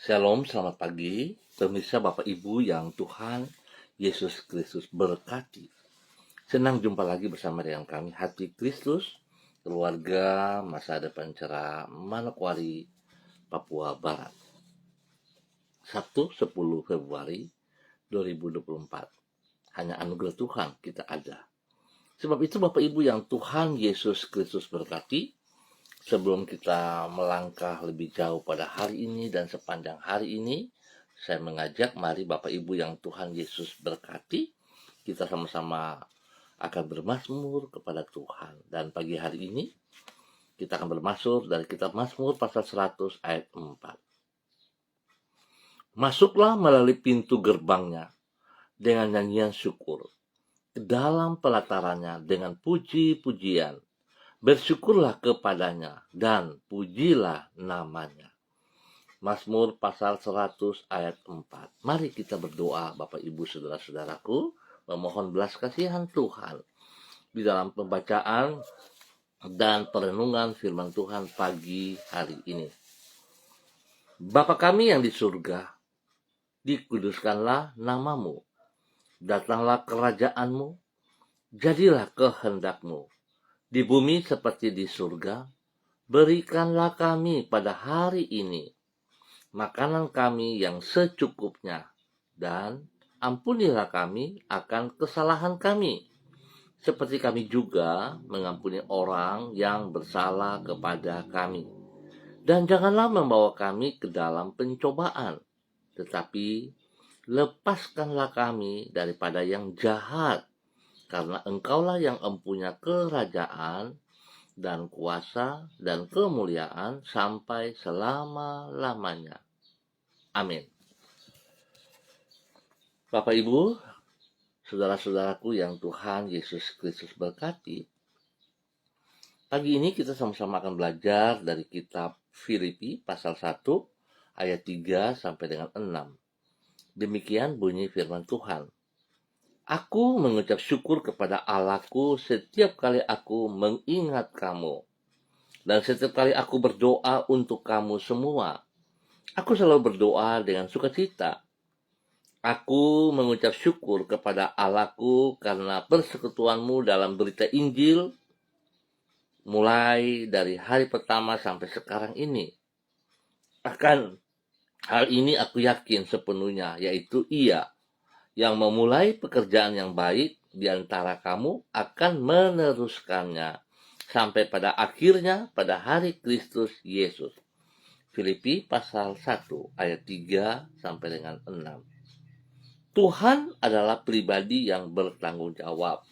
Shalom, selamat pagi, pemirsa Bapak Ibu yang Tuhan Yesus Kristus berkati. Senang jumpa lagi bersama dengan kami, Hati Kristus, keluarga masa depan cerah Manokwari, Papua Barat. Sabtu 10 Februari 2024. Hanya anugerah Tuhan kita ada. Sebab itu Bapak Ibu yang Tuhan Yesus Kristus berkati, sebelum kita melangkah lebih jauh pada hari ini dan sepanjang hari ini, saya mengajak mari Bapak Ibu yang Tuhan Yesus berkati, kita sama-sama akan bermazmur kepada Tuhan. Dan pagi hari ini, kita akan bermazmur dari kitab Mazmur pasal 100 ayat 4. Masuklah melalui pintu gerbangnya dengan nyanyian syukur, ke dalam pelatarannya dengan puji-pujian. Bersyukurlah kepadanya dan pujilah namanya. Mazmur pasal 100 ayat 4. Mari kita berdoa Bapak Ibu Saudara-saudaraku, memohon belas kasihan Tuhan di dalam pembacaan dan perenungan firman Tuhan pagi hari ini. Bapa kami yang di surga, dikuduskanlah namamu, datanglah kerajaanmu, jadilah kehendakmu, di bumi seperti di surga. Berikanlah kami pada hari ini makanan kami yang secukupnya, dan ampunilah kami akan kesalahan kami, seperti kami juga mengampuni orang yang bersalah kepada kami. Dan janganlah membawa kami ke dalam pencobaan, tetapi lepaskanlah kami daripada yang jahat, karena Engkaulah yang empunya kerajaan dan kuasa dan kemuliaan sampai selama-lamanya. Amin. Bapak Ibu, saudara-saudaraku yang Tuhan Yesus Kristus berkati, pagi ini kita sama-sama akan belajar dari kitab Filipi pasal 1 ayat 3 sampai dengan 6. Demikian bunyi firman Tuhan. Aku mengucap syukur kepada Allahku setiap kali aku mengingat kamu, dan setiap kali aku berdoa untuk kamu semua. Aku selalu berdoa dengan sukacita. Aku mengucap syukur kepada Allahku karena persekutuanmu dalam berita Injil, mulai dari hari pertama sampai sekarang ini. Akan hal ini aku yakin sepenuhnya, yaitu Ia yang memulai pekerjaan yang baik di antara kamu akan meneruskannya sampai pada akhirnya pada hari Kristus Yesus. Filipi pasal 1 ayat 3 sampai dengan 6. Tuhan adalah pribadi yang bertanggung jawab.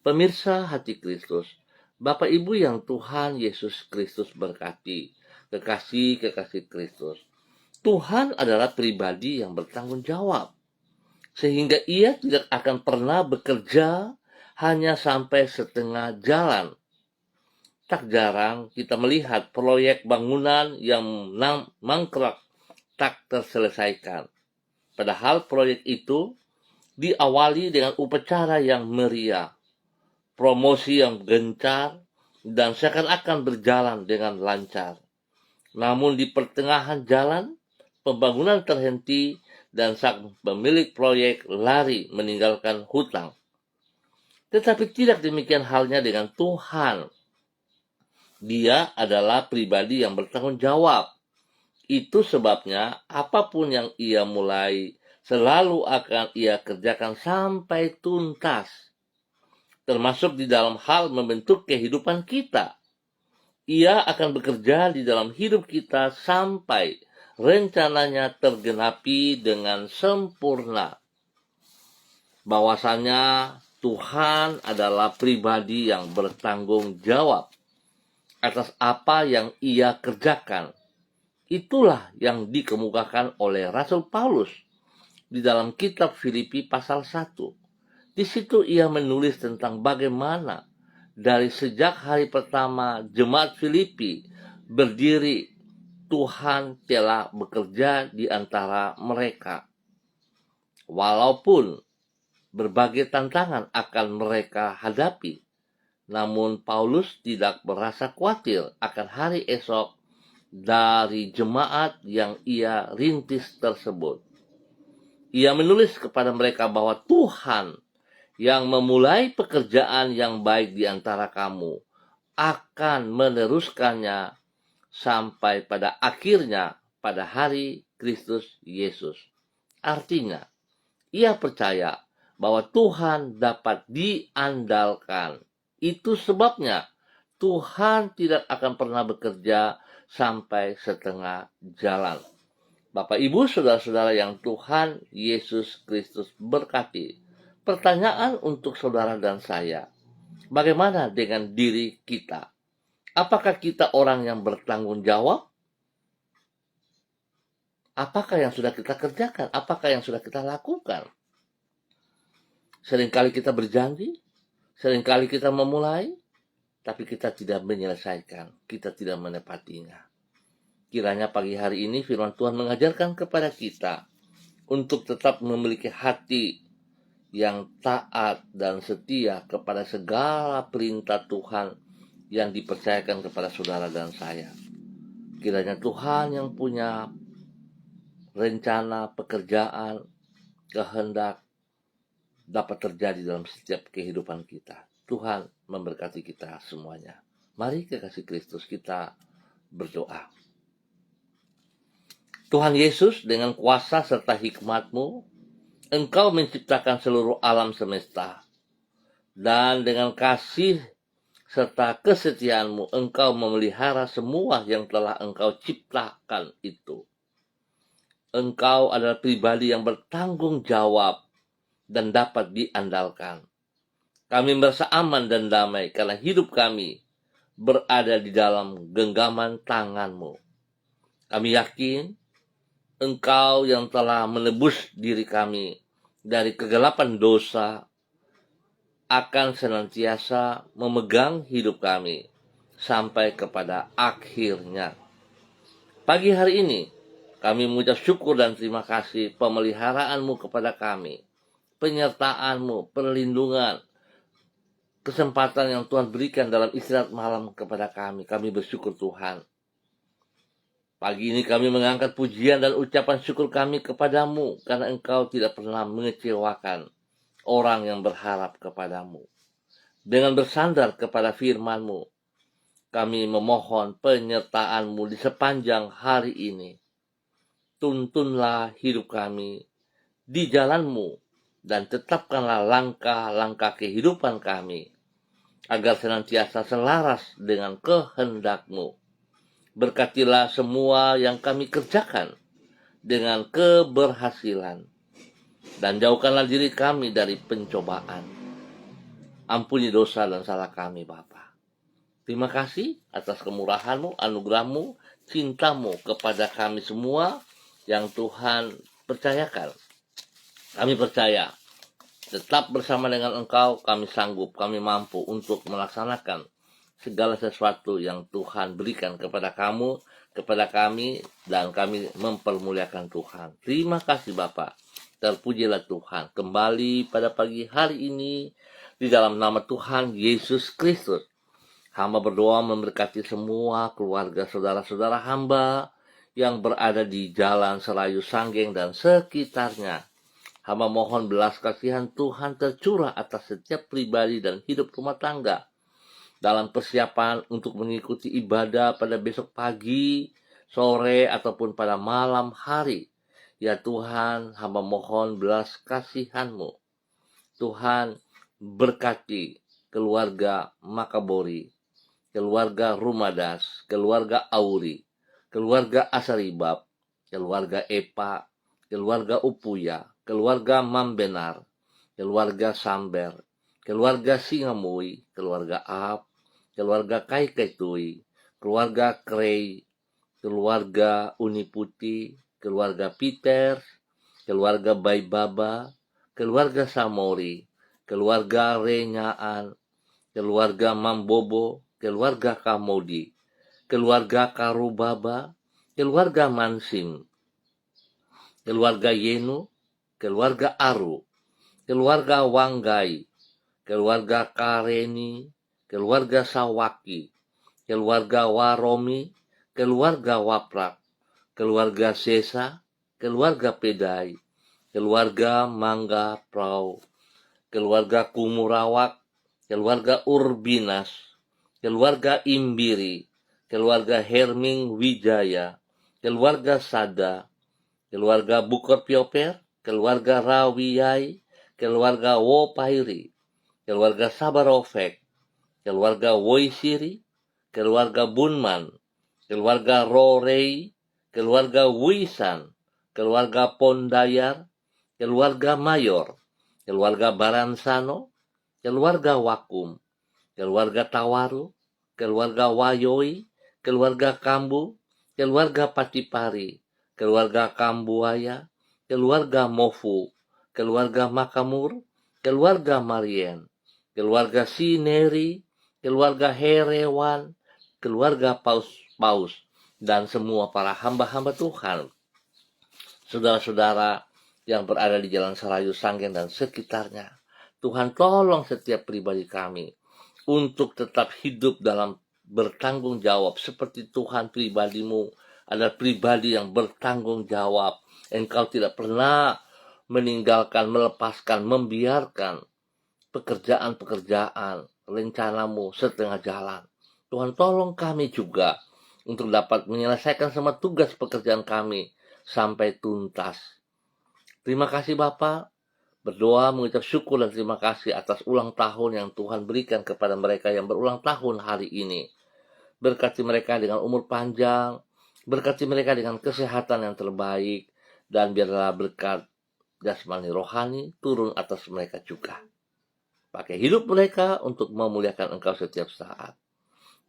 Pemirsa Hati Kristus, Bapak Ibu yang Tuhan Yesus Kristus berkati, kekasih-kekasih Kristus, Tuhan adalah pribadi yang bertanggung jawab, sehingga Ia tidak akan pernah bekerja hanya sampai setengah jalan. Tak jarang kita melihat proyek bangunan yang mangkrak tak terselesaikan. Padahal proyek itu diawali dengan upacara yang meriah, promosi yang gencar, dan seakan-akan berjalan dengan lancar. Namun di pertengahan jalan, pembangunan terhenti dan sang pemilik proyek lari meninggalkan hutang. Tetapi tidak demikian halnya dengan Tuhan. Dia adalah pribadi yang bertanggung jawab. Itu sebabnya apapun yang Ia mulai selalu akan Ia kerjakan sampai tuntas, termasuk di dalam hal membentuk kehidupan kita. Ia akan bekerja di dalam hidup kita sampai rencananya tergenapi dengan sempurna. Bahwasanya Tuhan adalah pribadi yang bertanggung jawab atas apa yang Ia kerjakan. Itulah yang dikemukakan oleh Rasul Paulus di dalam kitab Filipi pasal 1. Di situ ia menulis tentang bagaimana dari sejak hari pertama jemaat Filipi berdiri, Tuhan telah bekerja di antara mereka. Walaupun berbagai tantangan akan mereka hadapi, namun Paulus tidak merasa khawatir akan hari esok dari jemaat yang ia rintis tersebut. Ia menulis kepada mereka bahwa Tuhan yang memulai pekerjaan yang baik di antara kamu akan meneruskannya sampai pada akhirnya pada hari Kristus Yesus. Artinya, ia percaya bahwa Tuhan dapat diandalkan. Itu sebabnya Tuhan tidak akan pernah bekerja sampai setengah jalan. Bapak, Ibu, saudara-saudara yang Tuhan Yesus Kristus berkati. Pertanyaan untuk saudara dan saya, bagaimana dengan diri kita? Apakah kita orang yang bertanggung jawab? Apakah yang sudah kita kerjakan? Apakah yang sudah kita lakukan? Seringkali kita berjanji, seringkali kita memulai, tapi kita tidak menyelesaikan, kita tidak menepatinya. Kiranya pagi hari ini firman Tuhan mengajarkan kepada kita untuk tetap memiliki hati yang taat dan setia kepada segala perintah Tuhan yang dipercayakan kepada saudara dan saya. Kiranya Tuhan yang punya rencana, pekerjaan, kehendak dapat terjadi dalam setiap kehidupan kita. Tuhan memberkati kita semuanya. Mari kekasih Kristus kita berdoa. Tuhan Yesus, dengan kuasa serta hikmat-Mu, Engkau menciptakan seluruh alam semesta. Dan dengan kasih serta kesetiaan-Mu, Engkau memelihara semua yang telah Engkau ciptakan itu. Engkau adalah pribadi yang bertanggung jawab dan dapat diandalkan. Kami merasa aman dan damai karena hidup kami berada di dalam genggaman tangan-Mu. Kami yakin Engkau yang telah menebus diri kami dari kegelapan dosa akan senantiasa memegang hidup kami sampai kepada akhirnya. Pagi hari ini kami mengucap syukur dan terima kasih pemeliharaanmu kepada kami, penyertaan-Mu, perlindungan, kesempatan yang Tuhan berikan dalam istirahat malam kepada kami. Kami bersyukur Tuhan. Pagi ini kami mengangkat pujian dan ucapan syukur kami kepadamu karena Engkau tidak pernah mengecewakan orang yang berharap kepadamu. Dengan bersandar kepada firman-Mu, kami memohon penyertaan-Mu di sepanjang hari ini. Tuntunlah hidup kami di jalan-Mu dan tetapkanlah langkah-langkah kehidupan kami agar senantiasa selaras dengan kehendak-Mu. Berkatilah semua yang kami kerjakan dengan keberhasilan dan jauhkanlah diri kami dari pencobaan. Ampuni dosa dan salah kami, Bapa. Terima kasih atas kemurahan-Mu, anugerah-Mu, cinta-Mu kepada kami semua yang Tuhan percayakan. Kami percaya tetap bersama dengan Engkau, kami sanggup, kami mampu untuk melaksanakan segala sesuatu yang Tuhan berikan kepada kamu, kepada kami, dan kami mempermuliakan Tuhan. Terima kasih Bapa. Terpujilah Tuhan. Kembali pada pagi hari ini, di dalam nama Tuhan Yesus Kristus, hamba berdoa memberkati semua keluarga saudara-saudara hamba yang berada di Jalan Serayu Sanggeng dan sekitarnya. Hamba mohon belas kasihan Tuhan tercurah atas setiap pribadi dan hidup rumah tangga dalam persiapan untuk mengikuti ibadah pada besok pagi, sore, ataupun pada malam hari. Ya Tuhan, hamba mohon belas kasihan-Mu. Tuhan, berkati keluarga Makabori, keluarga Rumadas, keluarga Auri, keluarga Asaribab, keluarga Epa, keluarga Upuya, keluarga Mambenar, keluarga Samber, keluarga Singamui, keluarga Ab, keluarga Kaiketui, keluarga Krei, keluarga Uniputi, keluarga Peter, keluarga Baibaba, keluarga Samori, keluarga Renyaan, keluarga Mambobo, keluarga Kamodi, keluarga Karubaba, keluarga Mansim, keluarga Yenu, keluarga Aru, keluarga Wanggai, keluarga Kareni, keluarga Sawaki, keluarga Waromi, keluarga Waprak, keluarga Sesa, keluarga Pedai, keluarga Mangga Prau, keluarga Kumurawak, keluarga Urbinas, keluarga Imbiri, keluarga Herming Wijaya, keluarga Sada, keluarga Bukor Pioper, keluarga Rawiyai, keluarga Wopairi, keluarga Sabarofek, keluarga Woisiri, keluarga Bunman, keluarga Rorei, keluarga Wisan, keluarga Pondayar, keluarga Mayor, keluarga Baransano, keluarga Wakum, keluarga Tawaru, keluarga Wayoi, keluarga Kambu, keluarga Patipari, keluarga Kambuaya, keluarga Mofu, keluarga Makamur, keluarga Marien, keluarga Sineri, keluarga Herewan, keluarga Paus, dan semua para hamba-hamba Tuhan, saudara-saudara yang berada di Jalan Sarayu Sanggen dan sekitarnya. Tuhan tolong setiap pribadi kami untuk tetap hidup dalam bertanggung jawab seperti Tuhan. Pribadimu adalah pribadi yang bertanggung jawab. Engkau tidak pernah meninggalkan, melepaskan, membiarkan pekerjaan-pekerjaan, rencanamu setengah jalan. Tuhan tolong kami juga untuk dapat menyelesaikan semua tugas pekerjaan kami sampai tuntas. Terima kasih Bapa. Berdoa mengucap syukur dan terima kasih atas ulang tahun yang Tuhan berikan kepada mereka yang berulang tahun hari ini. Berkati mereka dengan umur panjang, berkati mereka dengan kesehatan yang terbaik, dan biarlah berkat jasmani rohani turun atas mereka juga. Pakai hidup mereka untuk memuliakan Engkau setiap saat.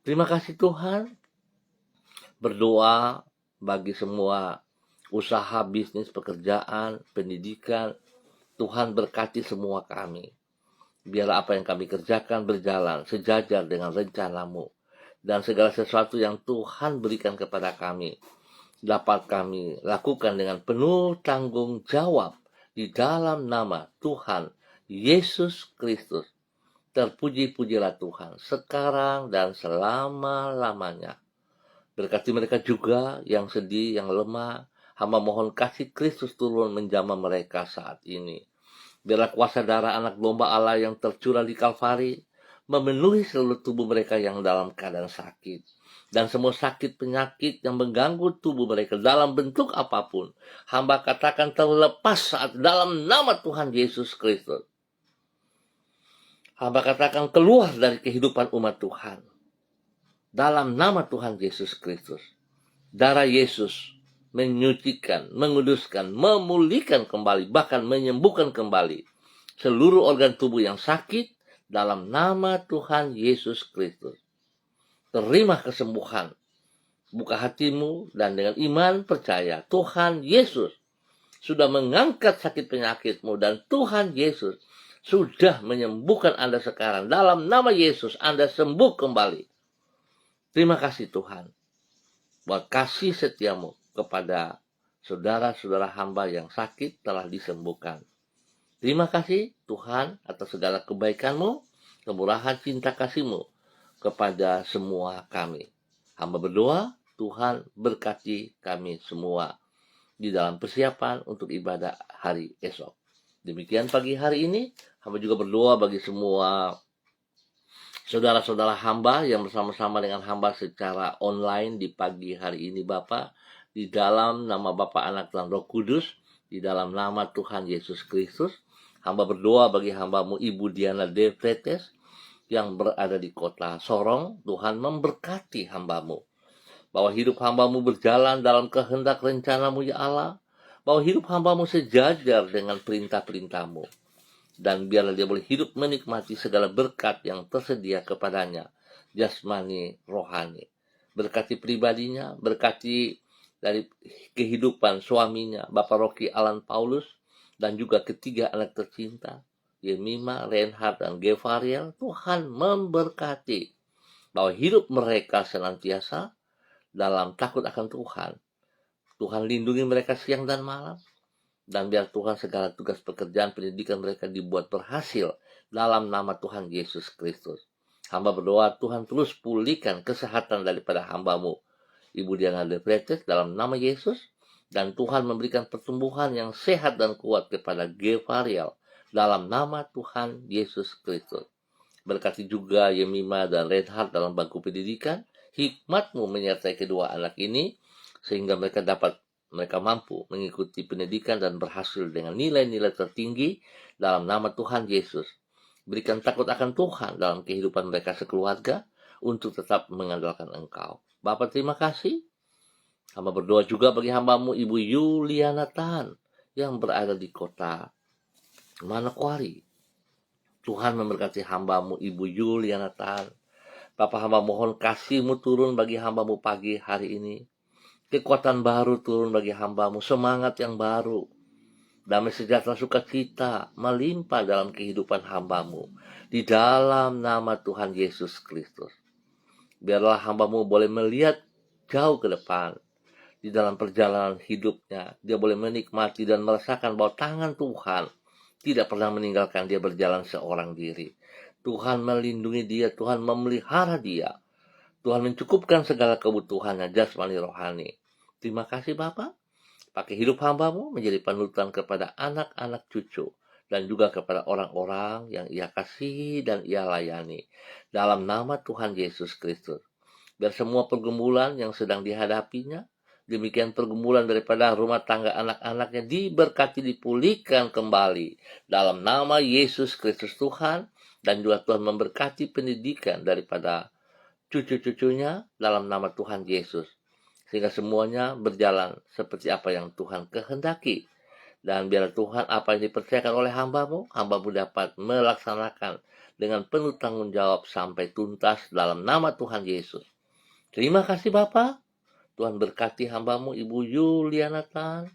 Terima kasih Tuhan. Berdoa bagi semua usaha, bisnis, pekerjaan, pendidikan. Tuhan berkati semua kami. Biarlah apa yang kami kerjakan berjalan sejajar dengan rencana-Mu. Dan segala sesuatu yang Tuhan berikan kepada kami dapat kami lakukan dengan penuh tanggung jawab di dalam nama Tuhan Yesus Kristus. Terpuji-pujilah Tuhan sekarang dan selama-lamanya. Berkati mereka juga yang sedih, yang lemah. Hamba mohon kasih Kristus turun menjamah mereka saat ini. Biarlah kuasa darah anak domba Allah yang tercurah di Kalvari memenuhi seluruh tubuh mereka yang dalam keadaan sakit. Dan semua sakit penyakit yang mengganggu tubuh mereka dalam bentuk apapun, hamba katakan terlepas saat dalam nama Tuhan Yesus Kristus. Hamba katakan keluar dari kehidupan umat Tuhan dalam nama Tuhan Yesus Kristus. Darah Yesus menyucikan, menguduskan, memulihkan kembali, bahkan menyembuhkan kembali seluruh organ tubuh yang sakit dalam nama Tuhan Yesus Kristus. Terima kesembuhan. Buka hatimu dan dengan iman percaya Tuhan Yesus sudah mengangkat sakit penyakitmu dan Tuhan Yesus sudah menyembuhkan Anda sekarang. Dalam nama Yesus Anda sembuh kembali. Terima kasih Tuhan buat kasih setiamu kepada saudara-saudara hamba yang sakit telah disembuhkan. Terima kasih Tuhan atas segala kebaikan-Mu, kemurahan cinta kasih-Mu kepada semua kami. Hamba berdoa, Tuhan berkati kami semua di dalam persiapan untuk ibadah hari esok. Demikian pagi hari ini, hamba juga berdoa bagi semua saudara-saudara hamba yang bersama-sama dengan hamba secara online di pagi hari ini Bapa, di dalam nama Bapa, Anak, dan Roh Kudus, di dalam nama Tuhan Yesus Kristus, hamba berdoa bagi hambamu Ibu Diana De Fretes yang berada di kota Sorong. Tuhan memberkati hambamu, bahwa hidup hambamu berjalan dalam kehendak rencana-Mu ya Allah, bahwa hidup hambamu sejajar dengan perintah-perintah-Mu. Dan biarlah dia boleh hidup menikmati segala berkat yang tersedia kepadanya, jasmani, rohani. Berkati pribadinya, berkati dari kehidupan suaminya, Bapak Rocky Alan Paulus, dan juga ketiga anak tercinta, Yemima, Reinhard, dan Gevariel. Tuhan memberkati, bahwa hidup mereka senantiasa dalam takut akan Tuhan. Tuhan lindungi mereka siang dan malam. Dan biar Tuhan segala tugas pekerjaan pendidikan mereka dibuat berhasil dalam nama Tuhan Yesus Kristus. Hamba berdoa Tuhan terus pulihkan kesehatan daripada hambamu Ibu Diana De Freitas dalam nama Yesus. Dan Tuhan memberikan pertumbuhan yang sehat dan kuat kepada Gevariel dalam nama Tuhan Yesus Kristus. Berkati juga Yemima dan Reinhard dalam bangku pendidikan. Hikmat-Mu menyertai kedua anak ini sehingga mereka mampu mengikuti pendidikan dan berhasil dengan nilai-nilai tertinggi dalam nama Tuhan Yesus. Berikan takut akan Tuhan dalam kehidupan mereka sekeluarga untuk tetap mengandalkan Engkau. Bapa, terima kasih. Hamba berdoa juga bagi hamba-Mu Ibu Yuliana Tan yang berada di kota Manokwari. Tuhan memberkati hamba-Mu Ibu Yuliana Tan. Bapa, hamba mohon kasih-Mu turun bagi hamba-Mu pagi hari ini. Kekuatan baru turun bagi hamba-Mu, semangat yang baru. Damai sejahtera sukacita melimpah dalam kehidupan hamba-Mu. Di dalam nama Tuhan Yesus Kristus. Biarlah hamba-Mu boleh melihat jauh ke depan. Di dalam perjalanan hidupnya, dia boleh menikmati dan merasakan bahwa tangan Tuhan tidak pernah meninggalkan dia berjalan seorang diri. Tuhan melindungi dia, Tuhan memelihara dia. Tuhan mencukupkan segala kebutuhannya jasmani rohani. Terima kasih Bapa. Pakai hidup hamba-Mu menjadi panutan kepada anak-anak cucu dan juga kepada orang-orang yang Ia kasihi dan Ia layani. Dalam nama Tuhan Yesus Kristus. Biar semua pergumulan yang sedang dihadapinya, demikian pergumulan daripada rumah tangga anak-anaknya diberkati, dipulihkan kembali. Dalam nama Yesus Kristus Tuhan. Dan juga Tuhan memberkati pendidikan daripada cucu-cucunya dalam nama Tuhan Yesus. Sehingga semuanya berjalan seperti apa yang Tuhan kehendaki. Dan biar Tuhan apa yang dipercayakan oleh hamba-Mu dapat melaksanakan dengan penuh tanggung jawab sampai tuntas dalam nama Tuhan Yesus. Terima kasih Bapa. Tuhan berkati hamba-Mu Ibu Yuliana Tan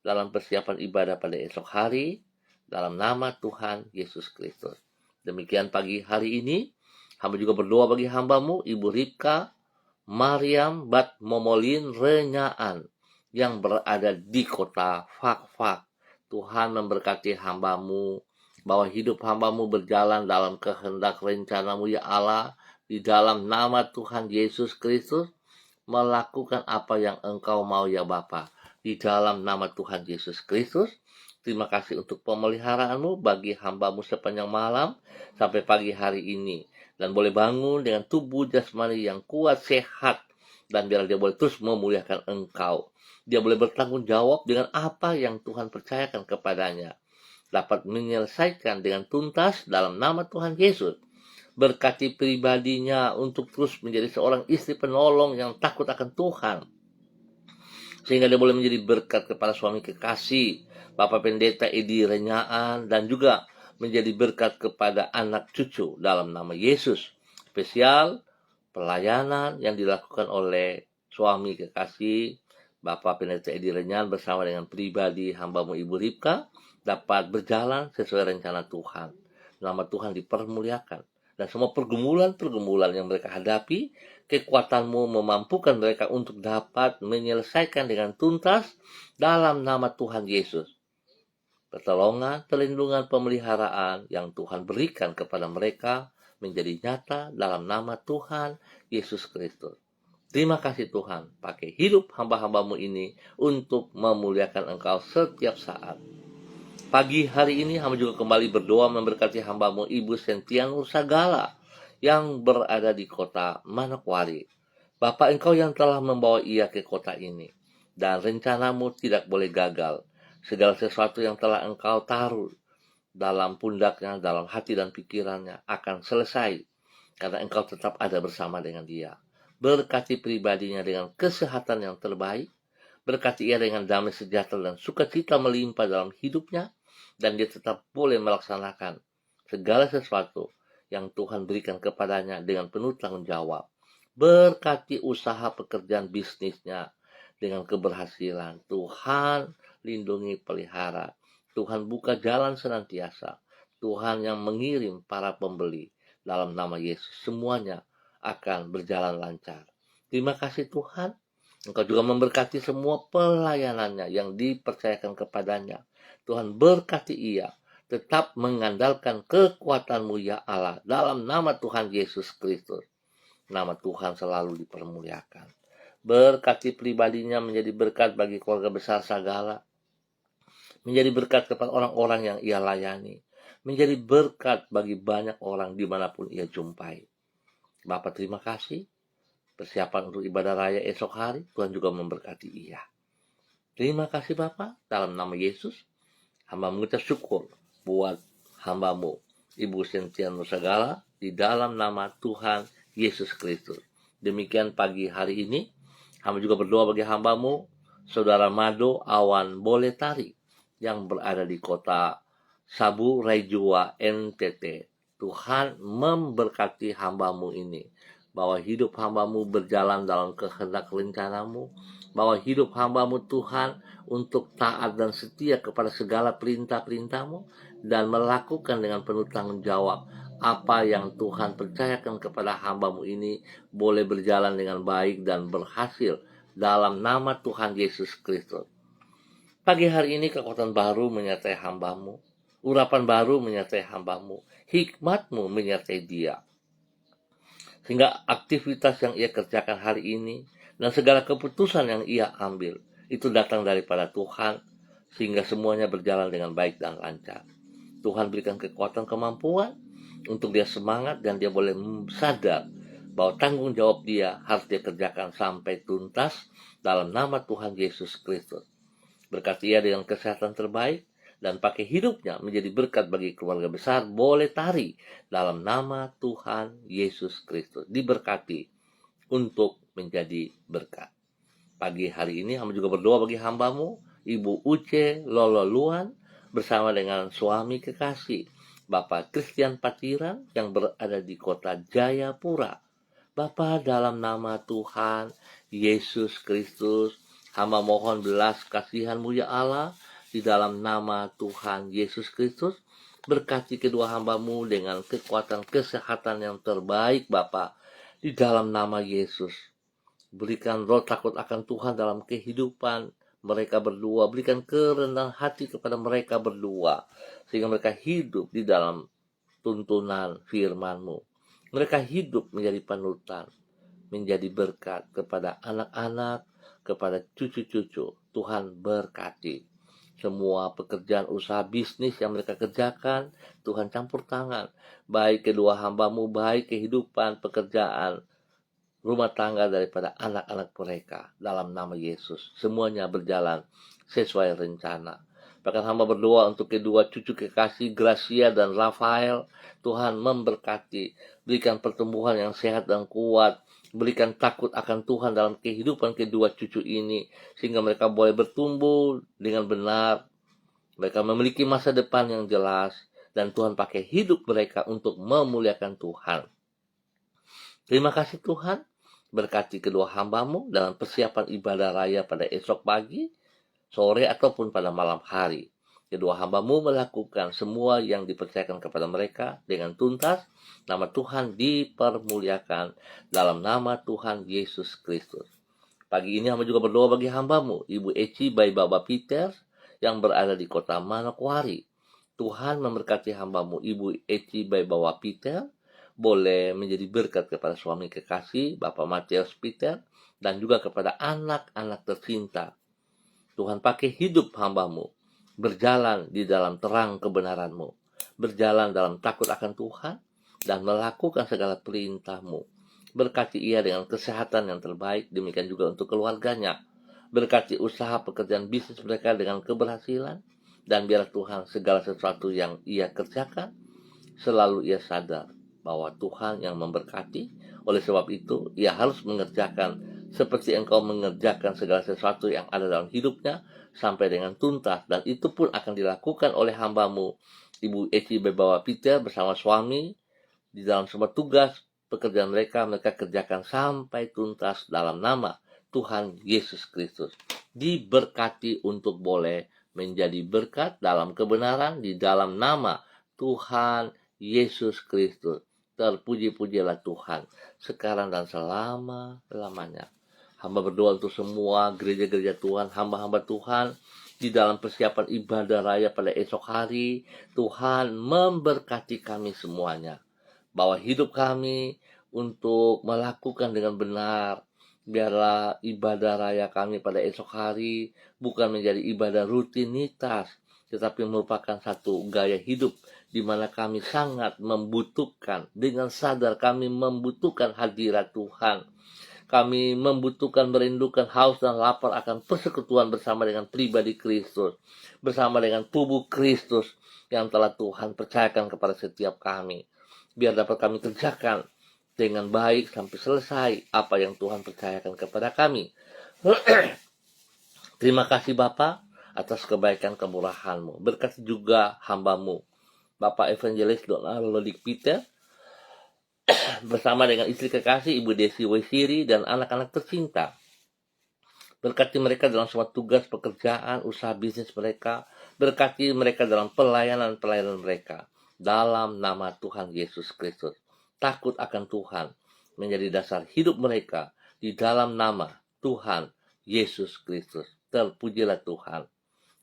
dalam persiapan ibadah pada esok hari dalam nama Tuhan Yesus Kristus. Demikian pagi hari ini, hamba juga berdoa bagi hamba-Mu Ibu Ripka Mariam Bat Momolin Renyaan yang berada di kota Fakfak. Tuhan memberkati hamba-Mu, bahwa hidup hamba-Mu berjalan dalam kehendak rencana-Mu ya Allah, di dalam nama Tuhan Yesus Kristus, melakukan apa yang Engkau mau ya Bapa. Di dalam nama Tuhan Yesus Kristus, terima kasih untuk pemeliharaanmu bagi hamba-Mu sepanjang malam sampai pagi hari ini. Dan boleh bangun dengan tubuh jasmani yang kuat, sehat. Dan biar dia boleh terus memuliakan Engkau. Dia boleh bertanggung jawab dengan apa yang Tuhan percayakan kepadanya. Dapat menyelesaikan dengan tuntas dalam nama Tuhan Yesus. Berkati pribadinya untuk terus menjadi seorang istri penolong yang takut akan Tuhan. Sehingga dia boleh menjadi berkat kepada suami kekasih, Bapak Pendeta Edi Renyaan, dan juga menjadi berkat kepada anak cucu dalam nama Yesus. Spesial pelayanan yang dilakukan oleh suami kekasih Bapak Pendeta Edi Renyaan bersama dengan pribadi hamba-Mu Ibu Ripka dapat berjalan sesuai rencana Tuhan. Nama Tuhan dipermuliakan. Dan semua pergumulan-pergumulan yang mereka hadapi, kekuatan-Mu memampukan mereka untuk dapat menyelesaikan dengan tuntas dalam nama Tuhan Yesus. Pertolongan, perlindungan, pemeliharaan yang Tuhan berikan kepada mereka menjadi nyata dalam nama Tuhan Yesus Kristus. Terima kasih Tuhan, pakai hidup hamba-hamba-Mu ini untuk memuliakan Engkau setiap saat. Pagi hari ini hamba juga kembali berdoa memberkati hamba-Mu Ibu Sentianur Sagala yang berada di kota Manokwari. Bapak, Engkau yang telah membawa ia ke kota ini, dan rencana-Mu tidak boleh gagal. Segala sesuatu yang telah Engkau taruh dalam pundaknya, dalam hati dan pikirannya akan selesai, karena Engkau tetap ada bersama dengan dia. Berkati pribadinya dengan kesehatan yang terbaik, berkati ia dengan damai sejahtera dan sukacita melimpah dalam hidupnya, dan dia tetap boleh melaksanakan segala sesuatu yang Tuhan berikan kepadanya dengan penuh tanggung jawab. Berkati usaha pekerjaan bisnisnya dengan keberhasilan. Tuhan lindungi, pelihara. Tuhan buka jalan senantiasa. Tuhan yang mengirim para pembeli. Dalam nama Yesus, semuanya akan berjalan lancar. Terima kasih Tuhan. Engkau juga memberkati semua pelayanannya yang dipercayakan kepadanya. Tuhan berkati ia. Tetap mengandalkan kekuatan-Mu ya Allah. Dalam nama Tuhan Yesus Kristus. Nama Tuhan selalu dipermuliakan. Berkati pribadinya menjadi berkat bagi keluarga besar Sagala. Menjadi berkat kepada orang-orang yang ia layani. Menjadi berkat bagi banyak orang dimanapun ia jumpai. Bapak terima kasih. Persiapan untuk ibadah raya esok hari, Tuhan juga memberkati ia. Terima kasih Bapak, dalam nama Yesus, hamba mengucap syukur buat hambamu, Ibu Cynthia Nusagala, di dalam nama Tuhan Yesus Kristus. Demikian pagi hari ini, hamba juga berdoa bagi hambamu, Saudara Mado Awan Boletari, yang berada di kota Sabu Raijua, NTT. Tuhan memberkati hambamu ini, bahwa hidup hambamu berjalan dalam kehendak rencanamu, bahwa hidup hambamu Tuhan untuk taat dan setia kepada segala perintah-perintahmu, dan melakukan dengan penuh tanggung jawab apa yang Tuhan percayakan kepada hambamu ini boleh berjalan dengan baik dan berhasil dalam nama Tuhan Yesus Kristus. Pagi hari ini kekuatan baru menyertai hambamu, urapan baru menyertai hambamu, hikmatmu menyertai dia. Sehingga aktivitas yang ia kerjakan hari ini dan segala keputusan yang ia ambil itu datang daripada Tuhan, sehingga semuanya berjalan dengan baik dan lancar. Tuhan berikan kekuatan kemampuan untuk dia semangat, dan dia boleh sadar bahwa tanggung jawab dia harus dia kerjakan sampai tuntas dalam nama Tuhan Yesus Kristus. Berkati ia dengan kesehatan terbaik, dan pakai hidupnya menjadi berkat bagi keluarga besar Boletari dalam nama Tuhan Yesus Kristus. Diberkati untuk menjadi berkat. Pagi hari ini hamba juga berdoa bagi hambamu, Ibu Uce Lololuan, bersama dengan suami kekasih, Bapak Christian Patiran, yang berada di kota Jayapura. Bapa, dalam nama Tuhan Yesus Kristus, hamba mohon belas kasihan-Mu ya Allah, di dalam nama Tuhan Yesus Kristus, berkati kedua hambamu dengan kekuatan kesehatan yang terbaik Bapa, di dalam nama Yesus. Berikan roh takut akan Tuhan dalam kehidupan mereka berdua. Berikan kerendahan hati kepada mereka berdua, sehingga mereka hidup di dalam tuntunan firman-Mu. Mereka hidup menjadi panutan, menjadi berkat kepada anak-anak, kepada cucu-cucu. Tuhan berkati semua pekerjaan usaha bisnis yang mereka kerjakan. Tuhan campur tangan, baik kedua hambamu, baik kehidupan, pekerjaan, rumah tangga daripada anak-anak mereka, dalam nama Yesus. Semuanya berjalan sesuai rencana. Bahkan hamba berdoa untuk kedua cucu kekasih Gracia dan Rafael. Tuhan memberkati, berikan pertumbuhan yang sehat dan kuat, berikan takut akan Tuhan dalam kehidupan kedua cucu ini, sehingga mereka boleh bertumbuh dengan benar. Mereka memiliki masa depan yang jelas, dan Tuhan pakai hidup mereka untuk memuliakan Tuhan. Terima kasih Tuhan, berkati kedua hambamu dalam persiapan ibadah raya pada esok pagi, sore, ataupun pada malam hari. Kedua hambamu melakukan semua yang dipercayakan kepada mereka dengan tuntas. Nama Tuhan dipermuliakan dalam nama Tuhan Yesus Kristus. Pagi ini hamba juga berdoa bagi hambamu, Ibu Eci by Baba Peter, yang berada di kota Manokwari. Tuhan memberkati hambamu, Ibu Eci by Baba Peter, boleh menjadi berkat kepada suami kekasih, Bapak Matius Peter, dan juga kepada anak-anak tercinta. Tuhan pakai hidup hambamu, berjalan di dalam terang kebenaran-Mu, berjalan dalam takut akan Tuhan, dan melakukan segala perintah-Mu. Berkati ia dengan kesehatan yang terbaik, demikian juga untuk keluarganya. Berkati usaha pekerjaan bisnis mereka dengan keberhasilan, dan biarlah Tuhan segala sesuatu yang ia kerjakan, selalu ia sadar bahwa Tuhan yang memberkati. Oleh sebab itu, ia harus mengerjakan seperti engkau mengerjakan segala sesuatu yang ada dalam hidupnya sampai dengan tuntas, dan itu pun akan dilakukan oleh hambamu, Ibu Eci Bebawa Peter, bersama suami di dalam semua tugas pekerjaan mereka kerjakan sampai tuntas dalam nama Tuhan Yesus Kristus. Diberkati untuk boleh menjadi berkat dalam kebenaran di dalam nama Tuhan Yesus Kristus. Terpuji-pujilah Tuhan sekarang dan selama-lamanya. Hamba berdoa untuk semua gereja-gereja Tuhan, hamba-hamba Tuhan di dalam persiapan ibadah raya pada esok hari. Tuhan memberkati kami semuanya, bahwa hidup kami untuk melakukan dengan benar Biarlah ibadah raya kami pada esok hari bukan menjadi ibadah rutinitas, tetapi merupakan satu gaya hidup di mana kami sangat membutuhkan, dengan sadar kami membutuhkan hadirat Tuhan. Kami membutuhkan, merindukan, haus dan lapar akan persekutuan bersama dengan pribadi Kristus, bersama dengan tubuh Kristus yang telah Tuhan percayakan kepada setiap kami. Biar dapat kami kerjakan dengan baik sampai selesai apa yang Tuhan percayakan kepada kami. Terima kasih Bapa atas kebaikan kemurahan-Mu. Berkati juga hamba-Mu, Bapak Evangelis Donald Lodik Peter, bersama dengan istri kekasih Ibu Desi Wesiri dan anak-anak tercinta. Berkati mereka dalam semua tugas pekerjaan, usaha bisnis mereka. Berkati mereka dalam pelayanan mereka. Dalam nama Tuhan Yesus Kristus. Takut akan Tuhan menjadi dasar hidup mereka di dalam nama Tuhan Yesus Kristus. Terpujilah Tuhan.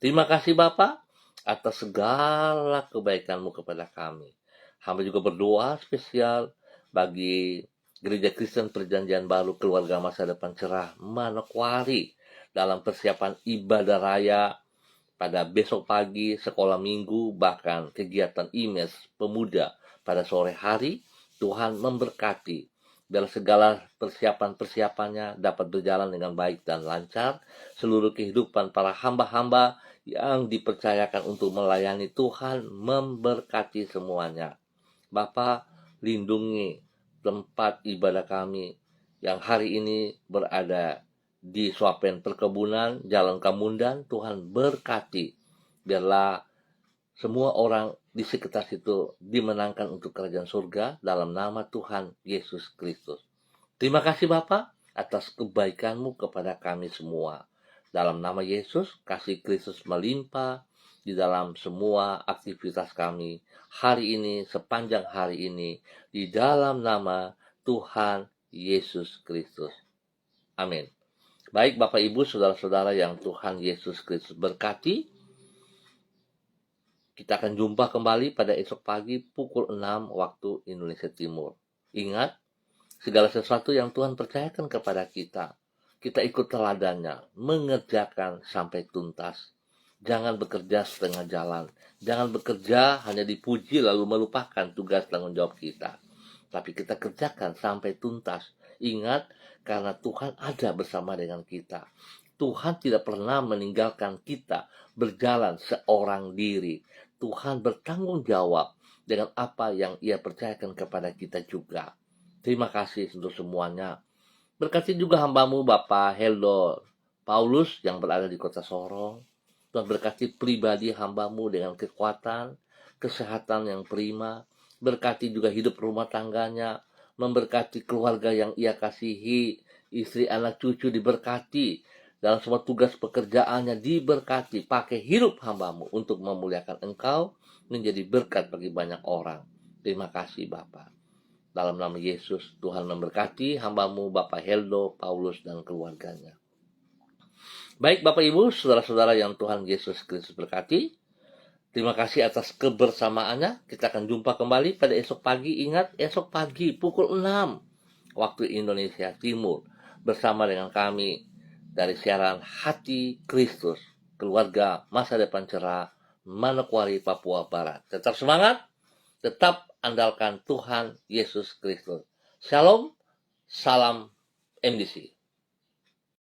Terima kasih Bapa atas segala kebaikan-Mu kepada kami. Hamba juga berdoa spesial bagi Gereja Kristen Perjanjian Baru Keluarga Masa Depan Cerah Manokwari dalam persiapan ibadah raya pada besok pagi, sekolah minggu, bahkan kegiatan IMES pemuda pada sore hari. Tuhan memberkati biar segala persiapan-persiapannya dapat berjalan dengan baik dan lancar. Seluruh kehidupan para hamba-hamba yang dipercayakan untuk melayani Tuhan memberkati semuanya. Bapa, lindungi tempat ibadah kami yang hari ini berada di Swapen Perkebunan, Jalan Kamundan. Tuhan berkati. Biarlah semua orang di sekitar situ dimenangkan untuk kerajaan surga dalam nama Tuhan Yesus Kristus. Terima kasih Bapa atas kebaikan-Mu kepada kami semua. Dalam nama Yesus, kasih Kristus melimpah di dalam semua aktivitas kami hari ini, sepanjang hari ini, di dalam nama Tuhan Yesus Kristus. Amin. Baik Bapak Ibu, saudara-saudara yang Tuhan Yesus Kristus berkati. Kita akan jumpa kembali pada esok pagi pukul 6 waktu Indonesia Timur. Ingat, segala sesuatu yang Tuhan percayakan kepada kita, kita ikut teladannya, mengerjakan sampai tuntas. Jangan bekerja setengah jalan. Jangan bekerja hanya dipuji lalu melupakan tugas tanggung jawab kita. Tapi kita kerjakan sampai tuntas. Ingat, karena Tuhan ada bersama dengan kita. Tuhan tidak pernah meninggalkan kita berjalan seorang diri. Tuhan bertanggung jawab dengan apa yang Ia percayakan kepada kita juga. Terima kasih untuk semuanya. Berkati juga hamba-Mu Bapak Heldo Paulus yang berada di kota Sorong. Tuhan berkati pribadi hamba-Mu dengan kekuatan, kesehatan yang prima. Berkati juga hidup rumah tangganya. Memberkati keluarga yang Ia kasihi. Istri, anak, cucu diberkati. Dalam semua tugas pekerjaannya diberkati. Pakai hidup hamba-Mu untuk memuliakan Engkau, menjadi berkat bagi banyak orang. Terima kasih Bapa. Dalam nama Yesus, Tuhan memberkati hamba-Mu Bapak Heldo, Paulus, dan keluarganya. Baik Bapak Ibu, saudara-saudara yang Tuhan Yesus Kristus berkati. Terima kasih atas kebersamaannya. Kita akan jumpa kembali pada esok pagi. Ingat, esok pagi pukul 6 waktu Indonesia Timur. Bersama dengan kami dari siaran Hati Kristus, Keluarga Masa Depan Cerah, Manokwari, Papua Barat. Tetap semangat, tetap andalkan Tuhan Yesus Kristus. Shalom, salam MDC.